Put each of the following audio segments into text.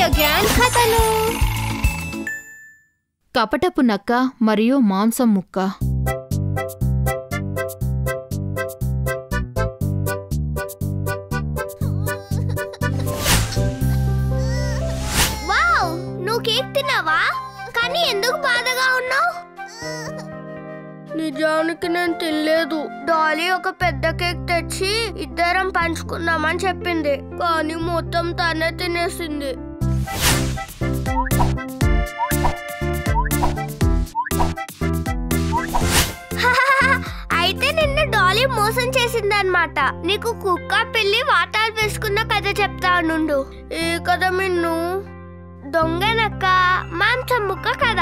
Radio gang కథలు. కపటపు నక్క మరియు మాంసం ముక్క. వావ్, నువ్వు కేక్ తిన్నావా? కానీ ఎందుకు బాధగా ఉన్నావు? నిజానికి నేను తినలేదు. డాలీ ఒక పెద్ద కేక్ తెచ్చి ఇద్దరం పంచుకుందామని చెప్పింది, కానీ మొత్తం తనే తినేసింది. అయితే నిన్ను డాలీ మోసం చేసిందన్నమాట. నీకు కుక్క పిల్లి వాటాలు వేసుకున్న కథ చెప్తానుండు. ఈ కథ మిన్ను? దొంగనక్క మాంసం ముక్క కథ.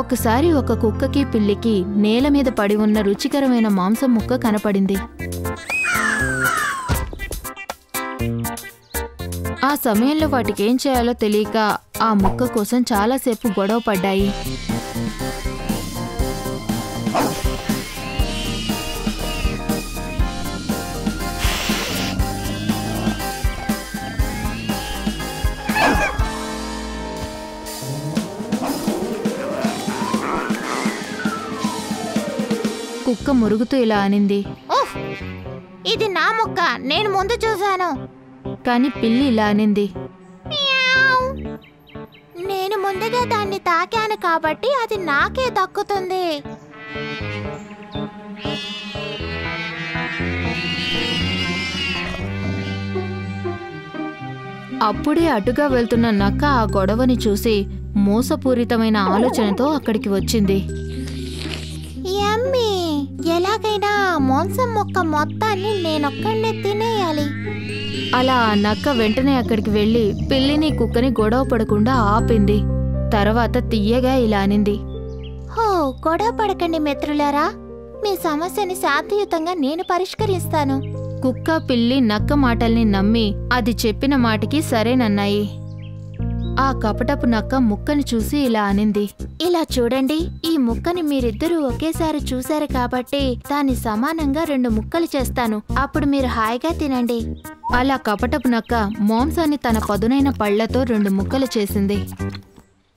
ఒకసారి ఒక కుక్కకి పిల్లికి నేల మీద పడి ఉన్న రుచికరమైన మాంసం ముక్క కనపడింది. ఆ సమయంలో వాటికేం చేయాలో తెలియక ఆ ముక్క కోసం చాలాసేపు గొడవ పడ్డాయి. కుక్క మురుగుతూ ఇలా అనింది, ఓహ్, ఇది నా ముక్క, నేను ముందు చూశాను. కాని పిల్లి ఇలా అనింది, నేను ముందుగా దాన్ని తాకాను కాబట్టి అది నాకే దక్కుతుంది. అప్పుడే అటుగా వెళ్తున్న నక్క ఆ గొడవని చూసి మోసపూరితమైన ఆలోచనతో అక్కడికి వచ్చింది. యమ్మీ, ఎలాగైనా మాంసం ముక్క మొత్తాన్ని నేనొక్కడే తినేయాలి. అలా ఆ నక్క వెంటనే అక్కడికి వెళ్లి పిల్లిని కుక్కని గొడవ పడకుండా ఆపింది. తర్వాత తియ్యగా ఇలా అనింది, హో, గొడవ పడకండి మిత్రులారా, మీ సమస్యని శాంతియుతంగా నేను పరిష్కరిస్తాను. కుక్క పిల్లి నక్క మాటల్ని నమ్మి అది చెప్పిన మాటకి సరేనన్నాయి. ఆ కపటపు నక్క ముక్కని చూసి ఇలా అనింది, ఇలా చూడండి, ఈ ముక్కని మీరిద్దరూ ఒకేసారి చూశారు కాబట్టి దాన్ని సమానంగా 2 ముక్కలు చేస్తాను. అప్పుడు మీరు హాయిగా తినండి. అలా కపటపు నక్క మాంసాన్ని తన పదునైన పళ్లతో 2 ముక్కలు చేసింది.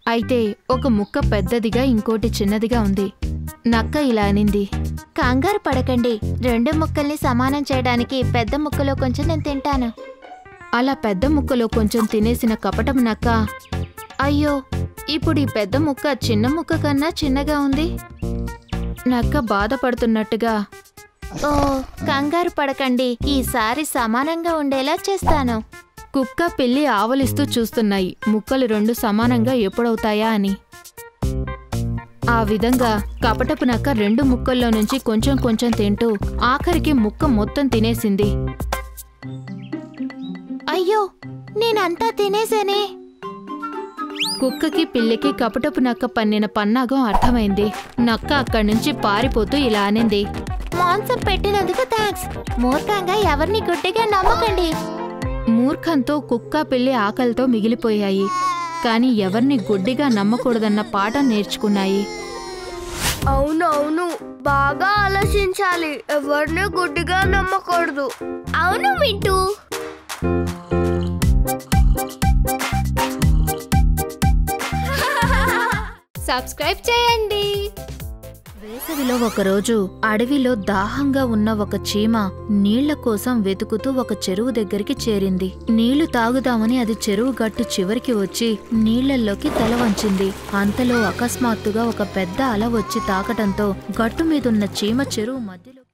అయితే ఒక ముక్క పెద్దదిగా ఇంకోటి చిన్నదిగా ఉంది. నక్క ఇలా అనింది, కంగారు పడకండి, 2 ముక్కల్ని సమానం చేయడానికి పెద్ద ముక్కలో కొంచెం నేను తింటాను. అలా పెద్ద ముక్కలో కొంచెం తినేసిన కపటపు నక్క, అయ్యో, ఇప్పుడు ఈ పెద్ద ముక్క చిన్న ముక్క కన్నా చిన్నగా ఉంది. నక్క బాధపడుతున్నట్టుగా, ఓ, కంగారు పడకండి, ఈసారి సమానంగా ఉండేలా చేస్తాను. కుక్క పిల్లి ఆవలిస్తూ చూస్తున్నాయి ముక్కలు 2 సమానంగా ఎప్పుడవుతాయా అని. ఆ విధంగా కపటపు నక్క 2 ముక్కల్లో నుంచి కొంచెం కొంచెం తింటూ ఆఖరికి ముక్క మొత్తం తినేసింది. అయ్యో, నేనంతా తినేసేనే. కుక్కకి పిల్లికి కపటపు నక్క పన్నిన పన్నాగం అర్థమైంది. నక్క అక్కడి నుంచి పారిపోతూ ఇలా అనింది, మాంసం పెట్టినందుకు థాంక్స్. మూర్ఖంగా ఎవరిని గుడ్డిగా నమ్మకండి. మూర్ఖంతో కుక్క పిల్లి ఆకలితో మిగిలిపోయాయి. కాని ఎవరిని గుడ్డిగా నమ్మకూడదన్న పాఠం నేర్చుకున్నాయి. అవునవును, బాగా ఆలోచించాలి, ఎవరిని గుడ్డిగా నమ్మకూడదు. అవును వింటూ. సబ్స్క్రైబ్ చేయండి. వేసవిలో ఒకరోజు అడవిలో దాహంగా ఉన్న ఒక చీమ నీళ్ల కోసం వెతుకుతూ ఒక చెరువు దగ్గరికి చేరింది. నీళ్లు తాగుదామని అది చెరువు గట్టు చివరికి వచ్చి నీళ్లల్లోకి తల వంచింది. అంతలో అకస్మాత్తుగా ఒక పెద్ద అల వచ్చి తాకటంతో గట్టు మీదున్న చీమ చెరువు మధ్యలో